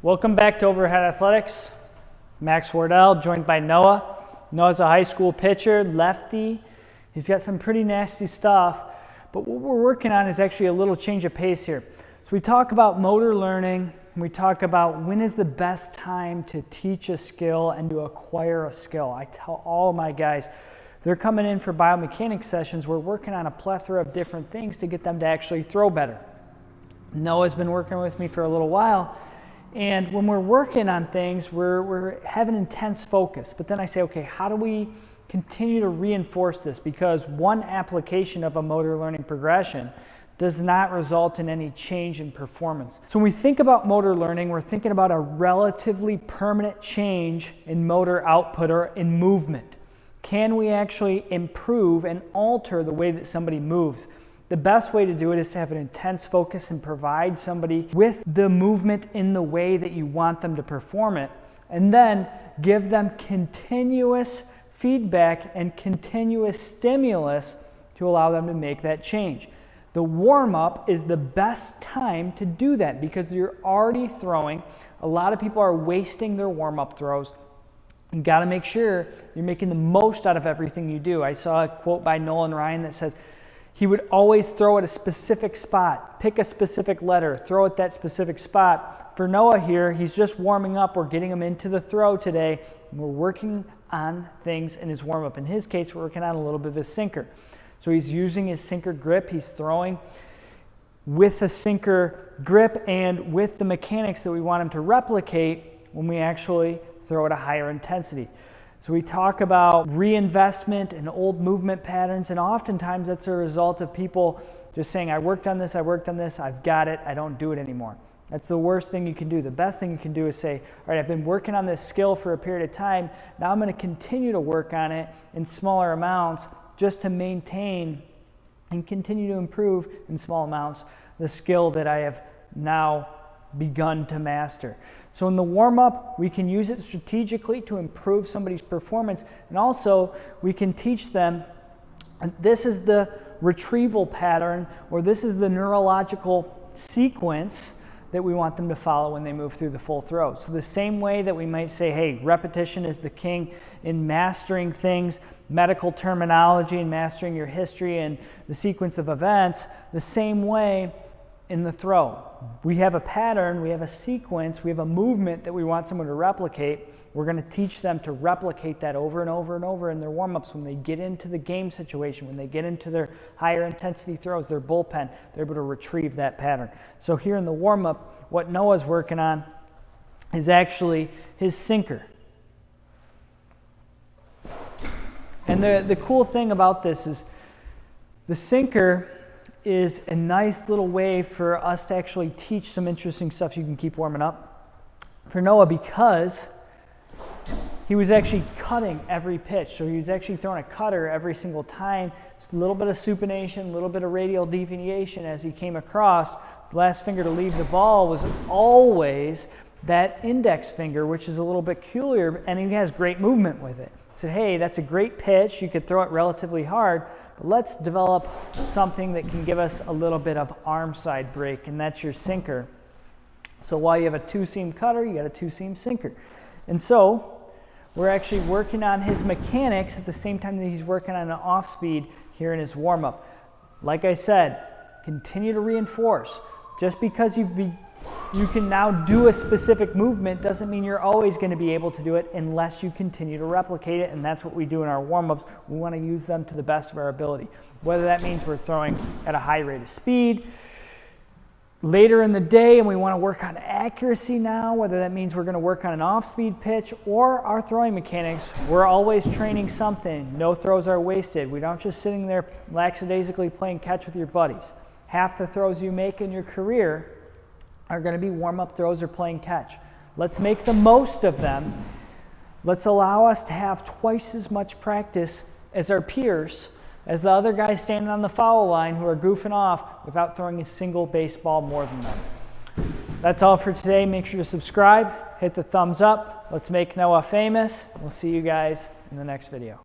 Welcome back to Overhead Athletics. Max Wardell, joined by Noah. Noah's a high school pitcher, lefty. He's got some pretty nasty stuff, but what we're working on is actually a little change of pace here. So we talk about motor learning, and we talk about when is the best time to teach a skill and to acquire a skill. I tell all my guys, they're coming in for biomechanics sessions, we're working on a plethora of different things to get them to actually throw better. Noah's been working with me for a little while, and when we're working on things, we're having intense focus. But then I say, okay, how do we continue to reinforce this? Because one application of a motor learning progression does not result in any change in performance. So when we think about motor learning, we're thinking about a relatively permanent change in motor output or in movement. Can we actually improve and alter the way that somebody moves? The best way to do it is to have an intense focus and provide somebody with the movement in the way that you want them to perform it, and then give them continuous feedback and continuous stimulus to allow them to make that change. The warm-up is the best time to do that because you're already throwing. A lot of people are wasting their warm-up throws. You got to make sure you're making the most out of everything you do. I saw a quote by Nolan Ryan that says, he would always throw at a specific spot, pick a specific letter, throw at that specific spot. For Noah here, he's just warming up. We're getting him into the throw today. And we're working on things in his warm-up. In his case, we're working on a little bit of his sinker. So he's using his sinker grip. He's throwing with a sinker grip and with the mechanics that we want him to replicate when we actually throw at a higher intensity. So we talk about reinvestment and old movement patterns, and oftentimes that's a result of people just saying, I worked on this, I've got it, I don't do it anymore. That's the worst thing you can do. The best thing you can do is say, all right, I've been working on this skill for a period of time, now I'm going to continue to work on it in smaller amounts just to maintain and continue to improve in small amounts the skill that I have now begun to master. So in the warm-up, we can use it strategically to improve somebody's performance, and also we can teach them this is the retrieval pattern, or this is the neurological sequence that we want them to follow when they move through the full throw. So the same way that we might say, hey, repetition is the king in mastering things, medical terminology and mastering your history and the sequence of events, the same way in the throw. We have a pattern, we have a sequence, we have a movement that we want someone to replicate. We're going to teach them to replicate that over and over and over in their warm-ups. When they get into the game situation, when they get into their higher intensity throws, their bullpen, they're able to retrieve that pattern. So here in the warm-up, what Noah's working on is actually his sinker. And the cool thing about this is the sinker is a nice little way for us to actually teach some interesting stuff. You can keep warming up. For Noah, because he was actually cutting every pitch, so he was actually throwing a cutter every single time. Just a little bit of supination, a little bit of radial deviation as he came across. His last finger to leave the ball was always that index finger, which is a little bit peculiar, and he has great movement with it. So hey, that's a great pitch. You could throw it relatively hard, but let's develop something that can give us a little bit of arm side break, and that's your sinker. So while you have a two-seam cutter, you got a two-seam sinker. And so we're actually working on his mechanics at the same time that he's working on an off-speed here in his warm-up. Like I said, continue to reinforce. Just because you can now do a specific movement doesn't mean you're always going to be able to do it unless you continue to replicate it, and that's what we do in our warm-ups. We want to use them to the best of our ability. Whether that means we're throwing at a high rate of speed later in the day and we want to work on accuracy now, whether that means we're going to work on an off-speed pitch or our throwing mechanics, we're always training something. No throws are wasted. We're not just sitting there lackadaisically playing catch with your buddies. Half the throws you make in your career are going to be warm-up throws or playing catch. Let's make the most of them. Let's allow us to have twice as much practice as our peers, as the other guys standing on the foul line who are goofing off without throwing a single baseball more than them. That's all for today. Make sure to subscribe, hit the thumbs up. Let's make Noah famous. We'll see you guys in the next video.